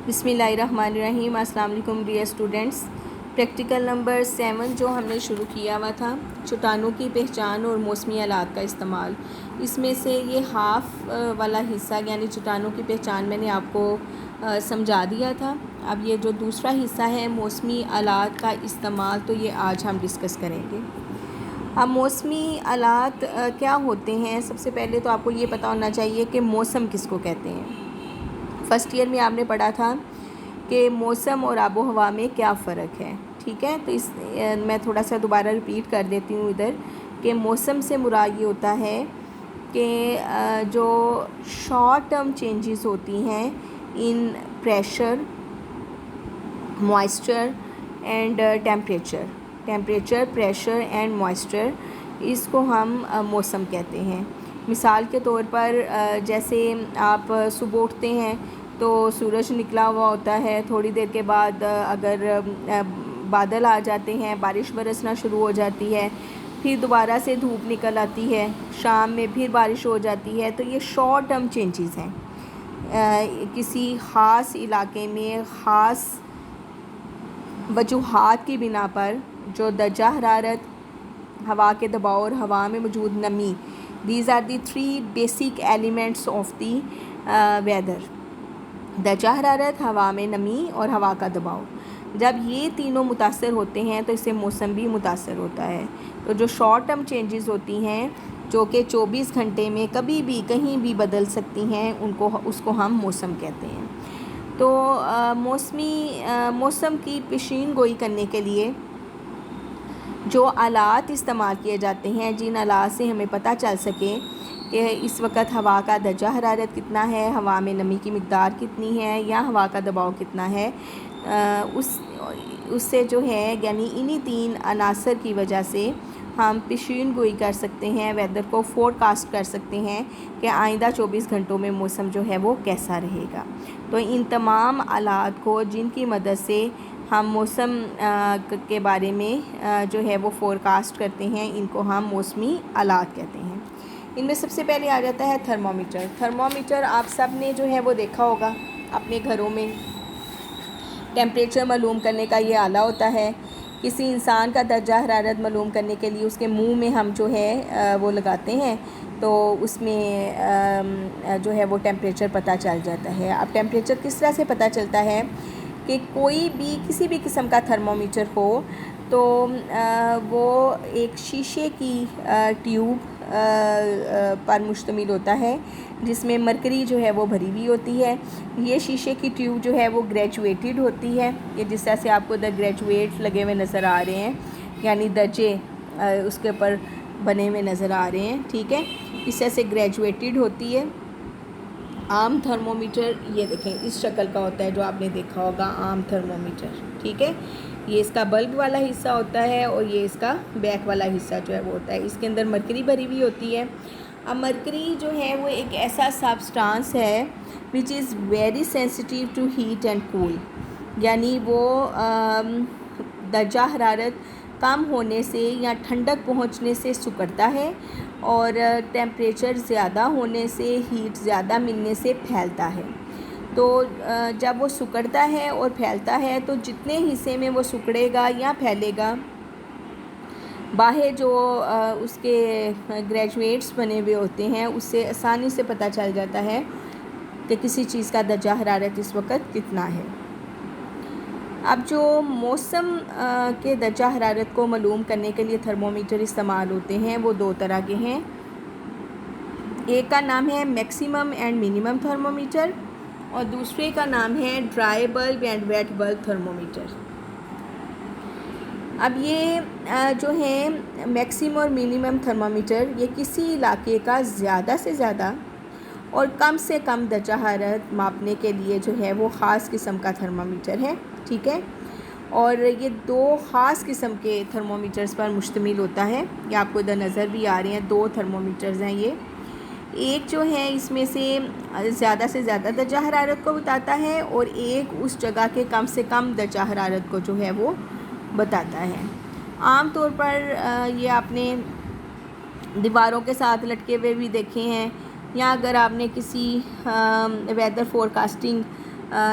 बिस्मिल्लाहिर्रहमानिर्रहीम। अस्सलाम वालेकुम डियर स्टूडेंट्स। प्रैक्टिकल नंबर 7 जो हमने शुरू किया हुआ था, चट्टानों की पहचान और मौसमी आलात का इस्तेमाल, इसमें से ये हाफ़ वाला हिस्सा यानी चट्टानों की पहचान मैंने आपको समझा दिया था। अब ये जो दूसरा हिस्सा है मौसमी आलात का इस्तेमाल, तो ये आज हम डिस्कस करेंगे। अब मौसमी आलात क्या होते हैं? सबसे पहले तो आपको ये पता होना चाहिए कि मौसम किसको कहते हैं। फ़र्स्ट ईयर में आपने पढ़ा था कि मौसम और आबो हवा में क्या फ़र्क है, ठीक है। तो मैं थोड़ा सा दोबारा रिपीट कर देती हूँ इधर कि मौसम से मुराद ये होता है कि जो शॉर्ट टर्म चेंजेस होती हैं इन pressure, moisture and temperature, pressure and moisture, इसको हम मौसम कहते हैं। मिसाल के तौर पर जैसे आप सुबह उठते हैं तो सूरज निकला हुआ होता है, थोड़ी देर के बाद अगर बादल आ जाते हैं, बारिश बरसना शुरू हो जाती है, फिर दोबारा से धूप निकल आती है, शाम में फिर बारिश हो जाती है। तो ये शॉर्ट टर्म चेंजेस हैं। किसी ख़ास इलाके में ख़ास वजूहात की बिना पर जो दर्जा हरारत, हवा के दबाव और हवा में मौजूद नमी, these are the 3 basic elements of the weather. दर्जा हरारत, हवा में नमी और हवा का दबाव, जब ये तीनों मुतासर होते हैं तो इससे मौसम भी मुतासर होता है। तो जो शॉर्ट टर्म चेंजेस होती हैं जो कि 24 घंटे में कभी भी कहीं भी बदल सकती हैं, उसको हम मौसम कहते हैं। तो मौसम की पेशीन गोई करने के लिए जो आलात इस्तेमाल किए जाते हैं, जिन आलात से हमें पता चल सके कि इस वक्त हवा का दर्जा हरारत कितना है, हवा में नमी की मिक़दार कितनी है या हवा का दबाव कितना है, उससे जो है यानी इन्हीं 3 अनासर की वजह से हम पेशीन गोई कर सकते हैं, वेदर को फोरकास्ट कर सकते हैं कि आइंदा 24 घंटों में मौसम जो है वो कैसा रहेगा। तो इन तमाम आलात को जिनकी मदद से हम मौसम के बारे में जो है वो फोरकास्ट करते हैं, इनको हम मौसमी आलात कहते हैं। इनमें सबसे पहले आ जाता है थर्मोमीटर। थर्मोमीटर आप सब ने जो है वो देखा होगा अपने घरों में। टेम्परेचर मालूम करने का ये आला होता है। किसी इंसान का दर्जा हरारत मालूम करने के लिए उसके मुंह में हम जो है वो लगाते हैं, तो उसमें जो है वो टेम्परेचर पता चल जाता है। अब टेम्परेचर किस तरह से पता चलता है कि कोई भी किसी भी किस्म का थर्मोमीटर हो तो वो एक शीशे की ट्यूब पर मुश्तमिल होता है जिसमें मरकरी जो है वो भरी हुई होती है। ये शीशे की ट्यूब जो है वो ग्रेजुएटेड होती है। ये जिस तरह से आपको द ग्रेजुएट लगे हुए नज़र आ रहे हैं, यानी दर्जे उसके ऊपर बने हुए नज़र आ रहे हैं, ठीक है। इस तरह से ग्रेजुएटेड होती है। आम थर्मोमीटर ये देखें इस शक्ल का होता है जो आपने देखा होगा आम थर्मोमीटर, ठीक है। ये इसका बल्ब वाला हिस्सा होता है और ये इसका बैक वाला हिस्सा जो है वो होता है। इसके अंदर मरकरी भरी हुई होती है। अब मरकरी जो है वो एक ऐसा सब्सटेंस है which is very sensitive to heat and cool, यानी वो दर्जा हरारत कम होने से या ठंडक पहुंचने से सिकुड़ता है और टेम्परेचर ज़्यादा होने से, हीट ज़्यादा मिलने से फैलता है। तो जब वो सिकुड़ता है और फैलता है तो जितने हिस्से में वो सिकुड़ेगा या फैलेगा, बाहर जो उसके ग्रेजुएट्स बने हुए होते हैं उससे आसानी से पता चल जाता है कि किसी चीज़ का दर्जा हरारत इस वक्त कितना है। अब जो मौसम के दर्जा हरारत को मालूम करने के लिए थर्मोमीटर इस्तेमाल होते हैं वो 2 तरह के हैं। एक का नाम है मैक्सिमम एंड मिनिमम थर्मोमीटर और दूसरे का नाम है dry bulb and wet bulb thermometer. अब ये जो है मैक्सिमम और मिनिमम थर्मोमीटर, ये किसी इलाके का ज़्यादा से ज़्यादा और कम से कम दर्जा हरारत मापने के लिए जो है वो ख़ास किस्म का थर्मोमीटर है, ठीक है। और ये 2 ख़ास किस्म के थर्मोमीटर्स पर मुश्तमिल होता है। ये आपको इधर नज़र भी आ रहे हैं, 2 थर्मोमीटर्स हैं ये। एक जो है इसमें से ज़्यादा दर्जा हरारत को बताता है और एक उस जगह के कम से कम दर्जा हरारत को जो है वो बताता है। आम तौर पर ये आपने दीवारों के साथ लटके हुए भी देखे हैं, या अगर आपने किसी वेदर फोरकास्टिंग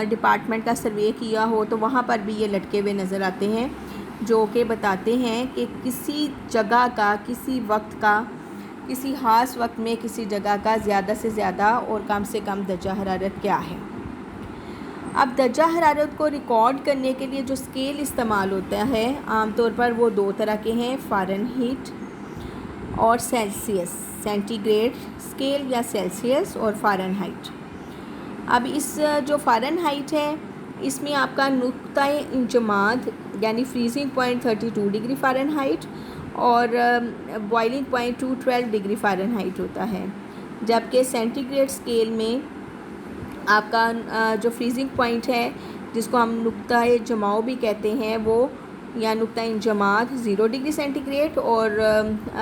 डिपार्टमेंट का सर्वे किया हो तो वहाँ पर भी ये लटके हुए नज़र आते हैं, जो कि बताते हैं कि किसी जगह का, किसी वक्त का, किसी ख़ास वक्त में किसी जगह का ज़्यादा से ज़्यादा और कम से कम दर्जा हरारत क्या है। अब दर्जा हरारत को रिकॉर्ड करने के लिए जो स्केल इस्तेमाल होता है आमतौर पर वो दो तरह के हैं, फ़ारेनहीट और सेल्सियस, सेंटीग्रेड स्केल या सेल्सियस और फ़ारेनहाइट। अब इस जो फ़ारेनहाइट है इसमें आपका नुक्ताए इंजमाद यानी फ्रीजिंग पॉइंट 32 डिग्री फ़ारेनहाइट और बॉइलिंग पॉइंट 212 डिग्री फ़ारेनहाइट होता है, जबकि सेंटीग्रेड स्केल में आपका जो फ्रीजिंग पॉइंट है जिसको हम नुक्ताए जमाव भी कहते हैं वो या नुक्ता इंजमाद 0 डिग्री सेंटीग्रेड और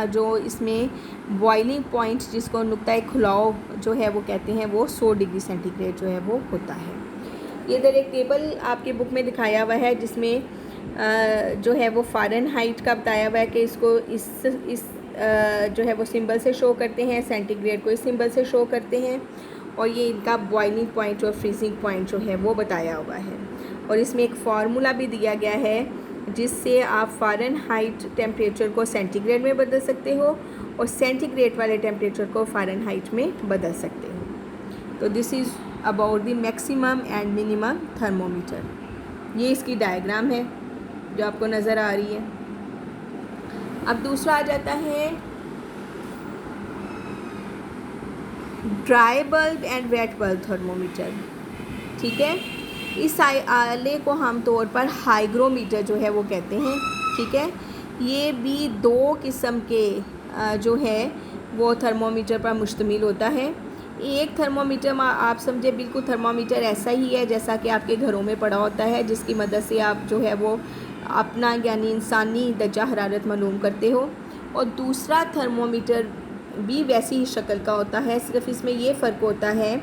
जो इसमें बॉइलिंग पॉइंट जिसको नुक्ता खुलाव जो है वो कहते हैं वो 100 डिग्री सेंटीग्रेड जो है वो होता है। ये इधर एक टेबल आपके बुक में दिखाया हुआ है जिसमें जो है वो फ़ारेनहाइट का बताया हुआ है कि इसको इस जो है वो सिंबल से शो करते हैं, सेंटीग्रेड को इस सिंबल से शो करते हैं और ये इनका बॉइलिंग पॉइंट और फ्रीजिंग पॉइंट जो है वो बताया हुआ है। और इसमें एक फार्मूला भी दिया गया है जिससे आप फ़ारेनहाइट टेम्परेचर को सेंटीग्रेड में बदल सकते हो और सेंटीग्रेड वाले टेम्परेचर को फ़ारेनहाइट में बदल सकते हो। तो this is about the maximum and minimum thermometer. ये इसकी डायग्राम है जो आपको नज़र आ रही है। अब दूसरा आ जाता है dry bulb and wet bulb thermometer. ठीक है, इस आले को हम तौर पर हाइग्रोमीटर जो है वो कहते हैं। ठीक है, ये भी दो किस्म के जो है वो थर्मोमीटर पर मुश्तमिल होता है। एक थर्मोमीटर आप समझे बिल्कुल थर्मोमीटर ऐसा ही है जैसा कि आपके घरों में पड़ा होता है, जिसकी मदद से आप जो है वो अपना यानी इंसानी दर्जा हरारत मालूम करते हो। और दूसरा थर्मोमीटर भी वैसी ही शक्ल का होता है, सिर्फ इसमें ये फ़र्क होता है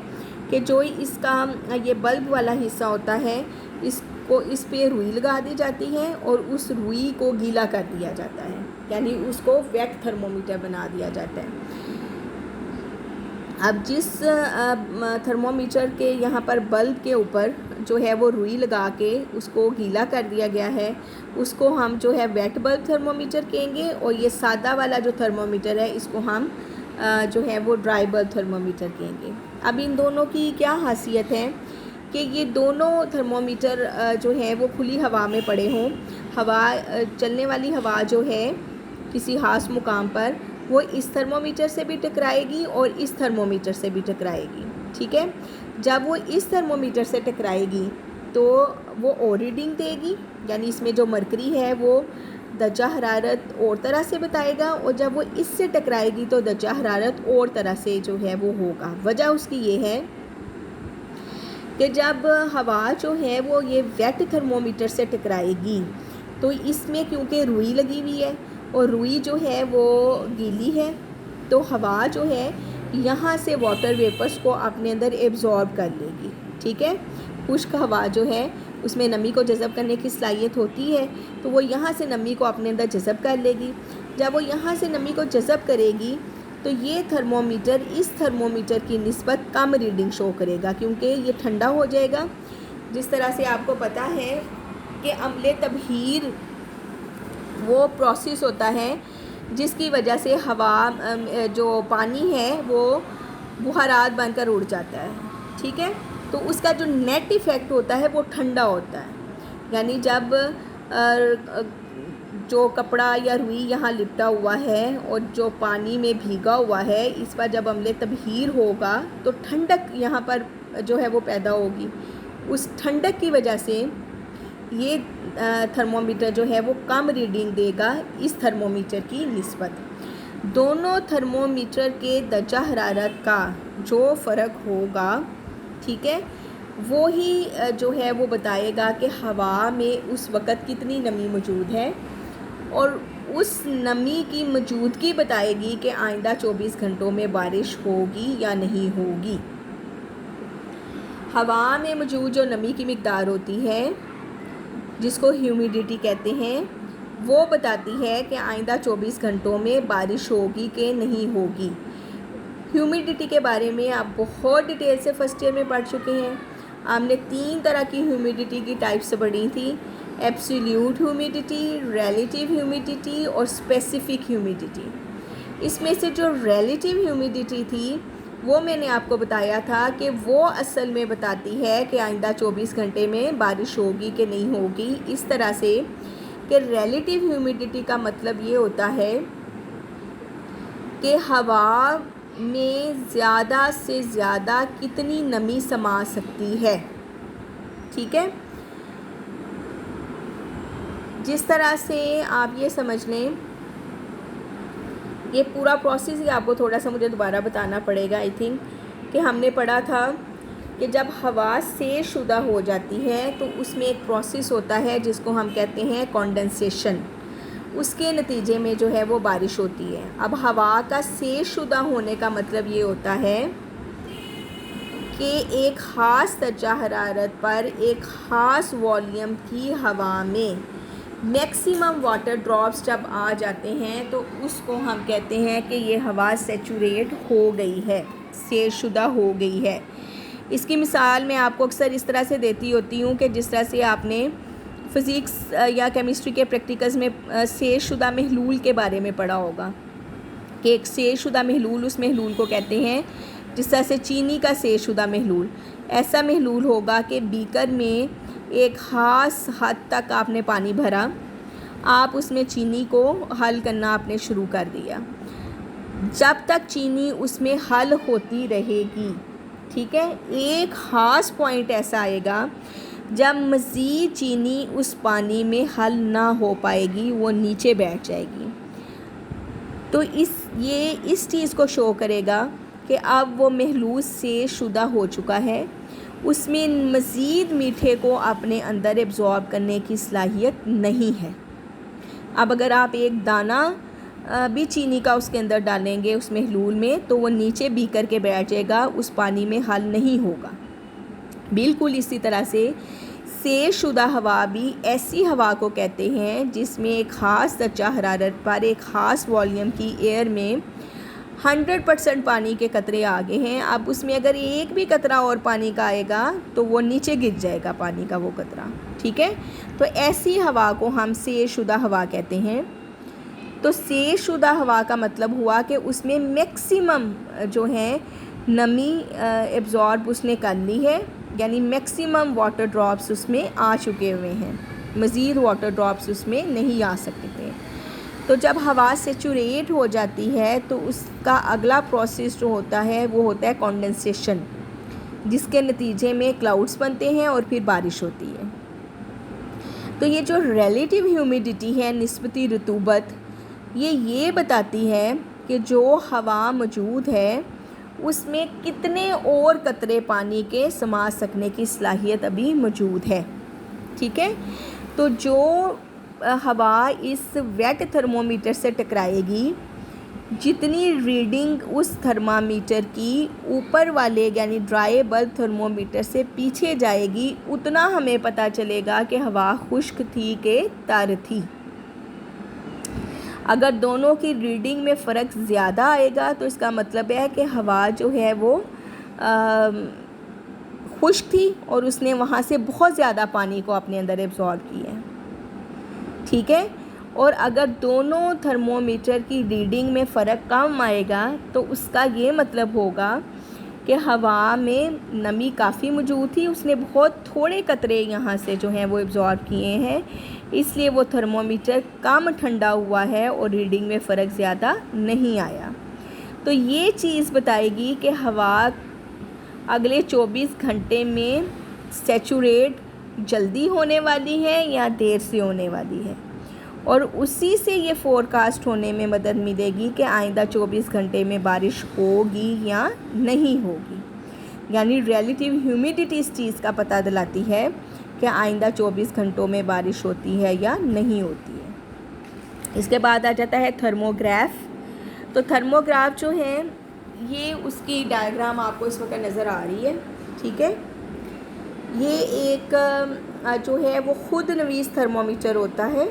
कि जो इसका ये बल्ब वाला हिस्सा होता है इसको इस पे रुई लगा दी जाती है और उस रुई को गीला कर दिया जाता है, यानी उसको वेट थर्मोमीटर बना दिया जाता है। अब जिस थर्मोमीटर के यहाँ पर बल्ब के ऊपर जो है वो रुई लगा के उसको गीला कर दिया गया है उसको हम जो है वेट बल्ब थर्मोमीटर कहेंगे, और ये सादा वाला जो थर्मोमीटर है इसको हम जो है वो ड्राई बल्ब थर्मोमीटर कहेंगे। अब इन दोनों की क्या खासियत है कि ये दोनों थर्मोमीटर जो है वो खुली हवा में पड़े हों, हवा चलने वाली हवा जो है किसी ख़ास मुकाम पर वो इस थर्मोमीटर से भी टकराएगी और इस थर्मोमीटर से भी टकराएगी। ठीक है, जब वो इस थर्मोमीटर से टकराएगी तो वो और रीडिंग देगी, यानी इसमें जो मरकरी है वो दर्जा हरारत और तरह से बताएगा, और जब वो इससे टकराएगी तो दर्जा हरारत और तरह से जो है वो होगा। वजह उसकी ये है कि जब हवा जो है वो ये वेट थर्मोमीटर से टकराएगी तो इसमें क्योंकि रुई लगी हुई है और रुई जो है वो गीली है, तो हवा जो है यहाँ से वाटर वेपर्स को अपने अंदर एब्जॉर्ब कर लेगी। ठीक है, खुश्क हवा जो है उसमें नमी को जज़ब करने की सलाहियत होती है, तो वो यहाँ से नमी को अपने अंदर जज़ब कर लेगी। जब वो यहाँ से नमी को जज़ब करेगी तो ये थर्मोमीटर इस थर्मोमीटर की निस्बत कम रीडिंग शो करेगा, क्योंकि ये ठंडा हो जाएगा। जिस तरह से आपको पता है कि अम्ले तबहीर वो प्रोसेस होता है जिसकी वजह से हवा जो पानी है वो बुहारात बनकर उड़ जाता है। ठीक है, तो उसका जो नेट इफ़ेक्ट होता है वो ठंडा होता है, यानी जब जो कपड़ा या रुई यहाँ लिपटा हुआ है और जो पानी में भीगा हुआ है, इस पर जब अम्ले तबहीर होगा तो ठंडक यहाँ पर जो है वो पैदा होगी। उस ठंडक की वजह से ये थर्मोमीटर जो है वो कम रीडिंग देगा इस थर्मोमीटर की निस्बत। दोनों थर्मोमीटर के दर्जा हरारत का जो फ़र्क होगा, ठीक है, वो ही जो है वो बताएगा कि हवा में उस वक़्त कितनी नमी मौजूद है, और उस नमी की मौजूदगी बताएगी कि आइंदा 24 घंटों में बारिश होगी या नहीं होगी। हवा में मौजूद जो नमी की मिक़दार होती है जिसको ह्यूमिडिटी कहते हैं, वो बताती है कि आइंदा 24 घंटों में बारिश होगी कि नहीं होगी। ह्यूमिडिटी के बारे में आप बहुत डिटेल से फर्स्ट ईयर में पढ़ चुके हैं। हमने 3 तरह की ह्यूमिडिटी की टाइप्स पढ़ी थी, एब्सोल्यूट ह्यूमिडिटी, रिलेटिव ह्यूमिडिटी और स्पेसिफिक ह्यूमिडिटी। इसमें से जो रिलेटिव ह्यूमिडिटी थी वो मैंने आपको बताया था कि वो असल में बताती है कि आइंदा 24 घंटे में बारिश होगी कि नहीं होगी। इस तरह से कि रिलेटिव ह्यूमिडिटी का मतलब ये होता है कि हवा में ज़्यादा से ज़्यादा कितनी नमी समा सकती है। ठीक है, जिस तरह से आप ये समझ लें, ये पूरा प्रोसेस ही आपको थोड़ा सा मुझे दोबारा बताना पड़ेगा। आई थिंक कि हमने पढ़ा था कि जब हवा से शुदा हो जाती है तो उसमें एक प्रोसेस होता है जिसको हम कहते हैं कंडेंसेशन। उसके नतीजे में जो है वो बारिश होती है। अब हवा का से शुदा होने का मतलब ये होता है कि एक ख़ास दर्जा हरारत पर एक ख़ास वॉल्यूम की हवा में मैक्सिमम वाटर ड्रॉप्स जब आ जाते हैं तो उसको हम कहते हैं कि ये हवा सैचुरेट हो गई है, से शुदा हो गई है। इसकी मिसाल मैं आपको अक्सर इस तरह से देती होती हूँ कि जिस तरह से आपने फ़िज़िक्स या केमिस्ट्री के प्रैक्टिकल्स में से शुदा महलूल के बारे में पढ़ा होगा कि एक से शुदा महलूल, उस महलूल को कहते हैं जिस तरह से चीनी का से शुदा महलूल ऐसा महलूल होगा कि बीकर में एक ख़ास हद तक आपने पानी भरा, आप उसमें चीनी को हल करना आपने शुरू कर दिया, जब तक चीनी उसमें हल होती रहेगी। ठीक है, एक ख़ास पॉइंट ऐसा आएगा जब मज़ीद चीनी उस पानी में हल ना हो पाएगी, वो नीचे बैठ जाएगी। तो इस चीज़ को शो करेगा कि अब वो महलूल से शुदा हो चुका है, उसमें मज़ीद मीठे को अपने अंदर एब्ज़ॉर्ब करने की सलाहियत नहीं है। अब अगर आप एक दाना भी चीनी का उसके अंदर डालेंगे उस महलूल में तो वो नीचे बीकर के बैठ जाएगा, उस पानी में हल नहीं होगा। बिल्कुल इसी तरह से शुदा हवा भी ऐसी हवा को कहते हैं जिसमें एक ख़ास दर्जा हरारत पर एक ख़ास वॉल्यूम की एयर में 100% पानी के कतरे आ गए हैं। अब उसमें अगर एक भी कतरा और पानी का आएगा तो वो नीचे गिर जाएगा पानी का वो कतरा। ठीक है, तो ऐसी हवा को हम से शुदा हवा कहते हैं। तो से शुदा हवा का मतलब हुआ कि उसमें मैक्सिमम जो है नमी एब्ज़ॉर्ब उसने कर ली है, यानी मैक्सिमम वाटर ड्रॉप्स उसमें आ चुके हुए हैं, मज़ीद वाटर ड्रॉप्स उसमें नहीं आ सकते। तो जब हवा सैचुरेट हो जाती है तो उसका अगला प्रोसेस जो होता है वो होता है कंडेंसेशन, जिसके नतीजे में क्लाउड्स बनते हैं और फिर बारिश होती है। तो ये जो रिलेटिव ह्यूमिडिटी है, निस्बती रतूबत, ये बताती है कि जो हवा मौजूद है उसमें कितने और कतरे पानी के समा सकने की सलाहियत अभी मौजूद है। ठीक है, तो जो हवा इस वेट थर्मोमीटर से टकराएगी, जितनी रीडिंग उस थर्मामीटर की ऊपर वाले यानी ड्राई बल्ब थर्मोमीटर से पीछे जाएगी, उतना हमें पता चलेगा कि हवा खुश्क थी कि तर थी। अगर दोनों की रीडिंग में फ़र्क ज़्यादा आएगा तो इसका मतलब है कि हवा जो है वो खुश्क थी और उसने वहाँ से बहुत ज़्यादा पानी को अपने अंदर एब्ज़ॉर्ब किया है। ठीक है, और अगर दोनों थर्मोमीटर की रीडिंग में फ़र्क कम आएगा तो उसका ये मतलब होगा कि हवा में नमी काफ़ी मौजूद थी, उसने बहुत थोड़े कतरे यहाँ से जो हैं वो एब्ज़ॉर्ब किए हैं, इसलिए वो थर्मोमीटर कम ठंडा हुआ है और रीडिंग में फ़र्क ज़्यादा नहीं आया। तो ये चीज़ बताएगी कि हवा अगले 24 घंटे में सैचुरेट जल्दी होने वाली है या देर से होने वाली है, और उसी से ये फोरकास्ट होने में मदद मिलेगी कि आइंदा 24 घंटे में बारिश होगी या नहीं होगी। यानी रिलेटिव ह्यूमिडिटी इस चीज़ का पता दिलाती है कि आइंदा 24 घंटों में बारिश होती है या नहीं होती है। इसके बाद आ जाता है थर्मोग्राफ। तो थर्मोग्राफ जो है ये उसकी डायग्राम आपको इस वक्त नज़र आ रही है। ठीक है, ये एक जो है वो ख़ुद नवीस थर्मोमीटर होता है।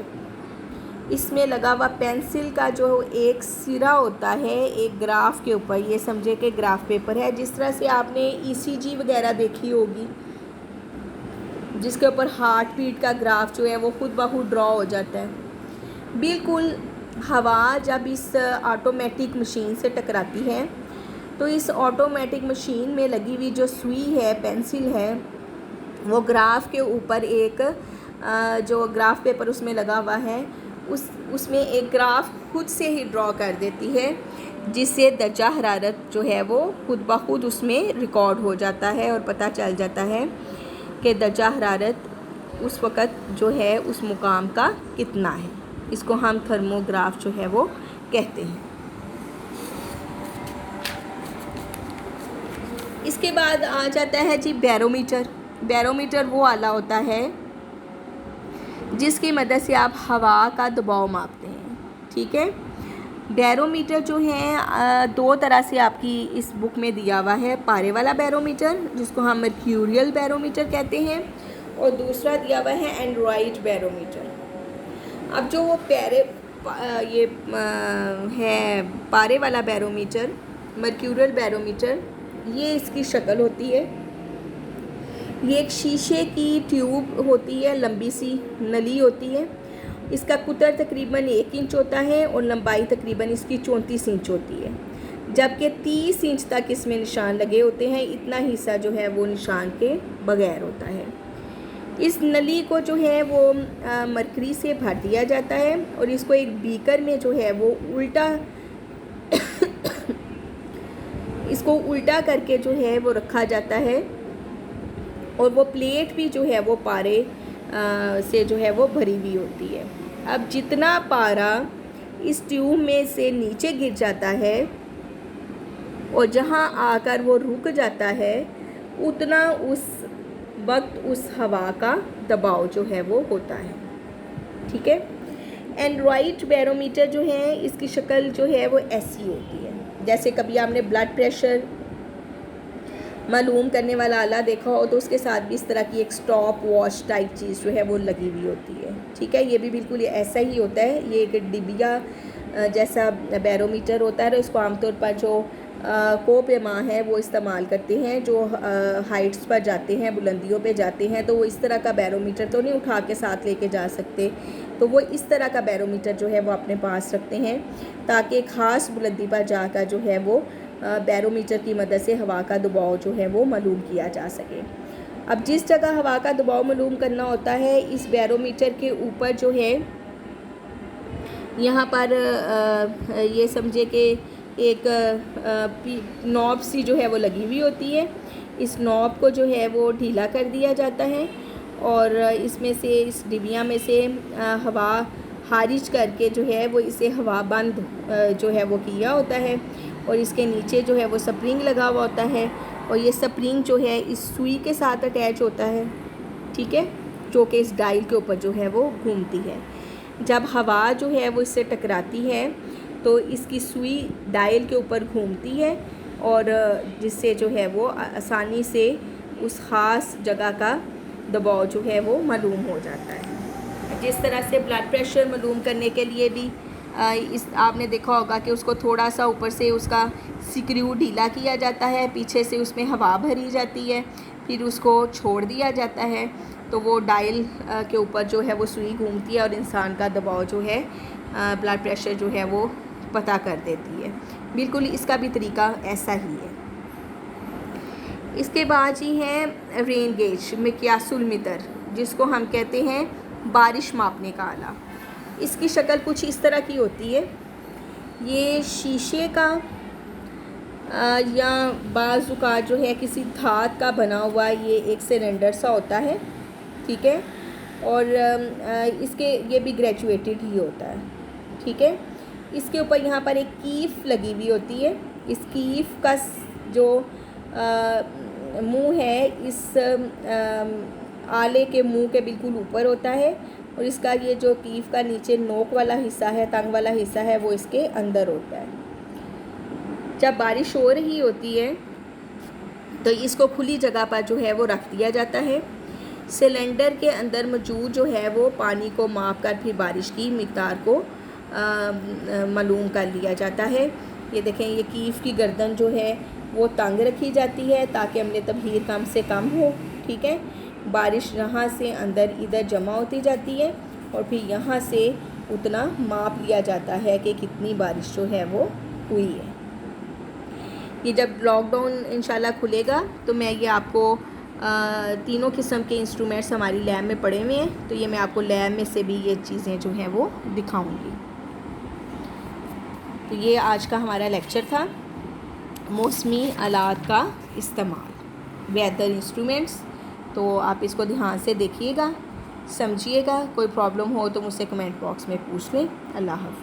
इसमें लगा हुआ पेंसिल का जो एक सिरा होता है एक ग्राफ के ऊपर, ये समझे कि ग्राफ पेपर है। जिस तरह से आपने ईसीजी वगैरह देखी होगी जिसके ऊपर हार्ट बीट का ग्राफ जो है वो खुद ब खुद ड्रॉ हो जाता है। बिल्कुल हवा जब इस ऑटोमेटिक मशीन से टकराती है तो इस ऑटोमेटिक मशीन में लगी हुई जो सुई है, पेंसिल है, वो ग्राफ के ऊपर एक जो ग्राफ पेपर उसमें लगा हुआ है उसमें एक ग्राफ खुद से ही ड्रॉ कर देती है, जिससे दर्जा हरारत जो है वो खुद ब खुद उसमें रिकॉर्ड हो जाता है और पता चल जाता है कि दर्जा हरारत उस वक़्त जो है उस मुकाम का कितना है। इसको हम थर्मोग्राफ जो है वो कहते हैं। इसके बाद आ जाता है जी बैरोमीटर। बैरोमीटर वो आला होता है जिसकी मदद से आप हवा का दबाव मापते हैं, ठीक है। बैरोमीटर जो है दो तरह से आपकी इस बुक में दिया हुआ है। पारे वाला बैरोमीटर जिसको हम मर्क्यूरियल बैरोमीटर कहते हैं, और दूसरा दिया हुआ है एंड्रॉइड बैरोमीटर। अब जो वो ये है पारे वाला बैरोमीटर, मर्क्यूरियल बैरोमीटर, ये इसकी शक्ल होती है। ये एक शीशे की ट्यूब होती है, लंबी सी नली होती है। इसका कुतर तकरीबन 1 इंच होता है और लंबाई तकरीबन इसकी 34 इंच होती है, जबकि 30 इंच तक इसमें निशान लगे होते हैं। इतना हिस्सा जो है वो निशान के बगैर होता है। इस नली को जो है वो मरकरी से भर दिया जाता है और इसको एक बीकर में जो है वो उल्टा इसको उल्टा करके जो है वो रखा जाता है, और वो प्लेट भी जो है वो पारे से जो है वो भरी हुई होती है। अब जितना पारा इस ट्यूब में से नीचे गिर जाता है और जहाँ आकर वो रुक जाता है, उतना उस वक्त उस हवा का दबाव जो है वो होता है, ठीक है। एंड्रॉइड बैरोमीटर जो है इसकी शक्ल जो है वो ऐसी होती है। जैसे कभी आपने ब्लड प्रेशर मालूम करने वाला आला देखा हो तो उसके साथ भी इस तरह की एक स्टॉप वॉच टाइप चीज़ जो है वो लगी हुई होती है, ठीक है। ये भी बिल्कुल ऐसा ही होता है। ये एक डिबिया जैसा बैरोमीटर होता है। इसको आमतौर पर जो कोपेमा है वो इस्तेमाल करते हैं, जो हाइट्स पर जाते हैं, बुलंदियों पे जाते हैं, तो वो इस तरह का बैरोमीटर तो नहीं उठा के साथ लेके जा सकते, तो वो इस तरह का बैरोमीटर जो है वो अपने पास रखते हैं ताकि ख़ास बुलंदी पर जाकर जो है वो बैरोमीटर की मदद से हवा का दबाव जो है वो मालूम किया जा सके। अब जिस जगह हवा का दबाव मालूम करना होता है, इस बैरोमीटर के ऊपर जो है यहाँ पर ये समझे कि एक नॉब सी जो है वो लगी हुई होती है। इस नॉब को जो है वो ढीला कर दिया जाता है और इसमें से इस डिबिया में से हवा खारिज करके जो है वो इसे हवा बंद जो है वो किया होता है, और इसके नीचे जो है वो स्प्रिंग लगा हुआ होता है, और ये स्प्रिंग जो है इस सुई के साथ अटैच होता है, ठीक है, जो कि इस डायल के ऊपर जो है वो घूमती है। जब हवा जो है वो इससे टकराती है तो इसकी सुई डायल के ऊपर घूमती है और जिससे जो है वो आसानी से उस ख़ास जगह का दबाव जो है वो मालूम हो जाता है। जिस तरह से ब्लड प्रेशर मालूम करने के लिए भी इस आपने देखा होगा कि उसको थोड़ा सा ऊपर से उसका स्क्रू ढीला किया जाता है, पीछे से उसमें हवा भरी जाती है, फिर उसको छोड़ दिया जाता है, तो वो डायल के ऊपर जो है वो सुई घूमती है और इंसान का दबाव जो है ब्लड प्रेशर जो है वो पता कर देती है। बिल्कुल इसका भी तरीका ऐसा ही है। इसके बाद ही है रेन गेज, मिक्यासुल मीटर, जिसको हम कहते हैं बारिश मापने का आला। इसकी शक्ल कुछ इस तरह की होती है। ये शीशे का या बाज़ुका जो है किसी धात का बना हुआ ये एक सिलेंडर सा होता है, ठीक है, और इसके ये भी ग्रेजुएटेड ही होता है, ठीक है। इसके ऊपर यहाँ पर एक कीफ लगी हुई होती है। इस कीफ का जो मुंह है इस आले के मुंह के बिल्कुल ऊपर होता है, और इसका ये जो कीफ का नीचे नोक वाला हिस्सा है, तंग वाला हिस्सा है, वो इसके अंदर होता है। जब बारिश हो रही होती है तो इसको खुली जगह पर जो है वो रख दिया जाता है। सिलेंडर के अंदर मौजूद जो है वो पानी को माप कर फिर बारिश की मिक़दार को मालूम कर लिया जाता है। ये देखें, ये कीफ की गर्दन जो है वो तंग रखी जाती है ताकि हमने तबहीर कम से कम हो, ठीक है। बारिश यहाँ से अंदर इधर जमा होती जाती है और फिर यहाँ से उतना माप लिया जाता है कि कितनी बारिश जो है वो हुई है। ये जब लॉकडाउन इंशाल्लाह खुलेगा तो मैं ये आपको तीनों किस्म के इंस्ट्रूमेंट्स हमारी लैब में पड़े हुए हैं, तो ये मैं आपको लैब में से भी ये चीज़ें जो हैं वो दिखाऊंगी। तो ये आज का हमारा लेक्चर था, मौसमी आलात का इस्तेमाल, वेदर इंस्ट्रूमेंट्स। तो आप इसको ध्यान से देखिएगा, समझिएगा। कोई प्रॉब्लम हो तो मुझसे कमेंट बॉक्स में पूछ लें। अल्लाह हाफ़िज़।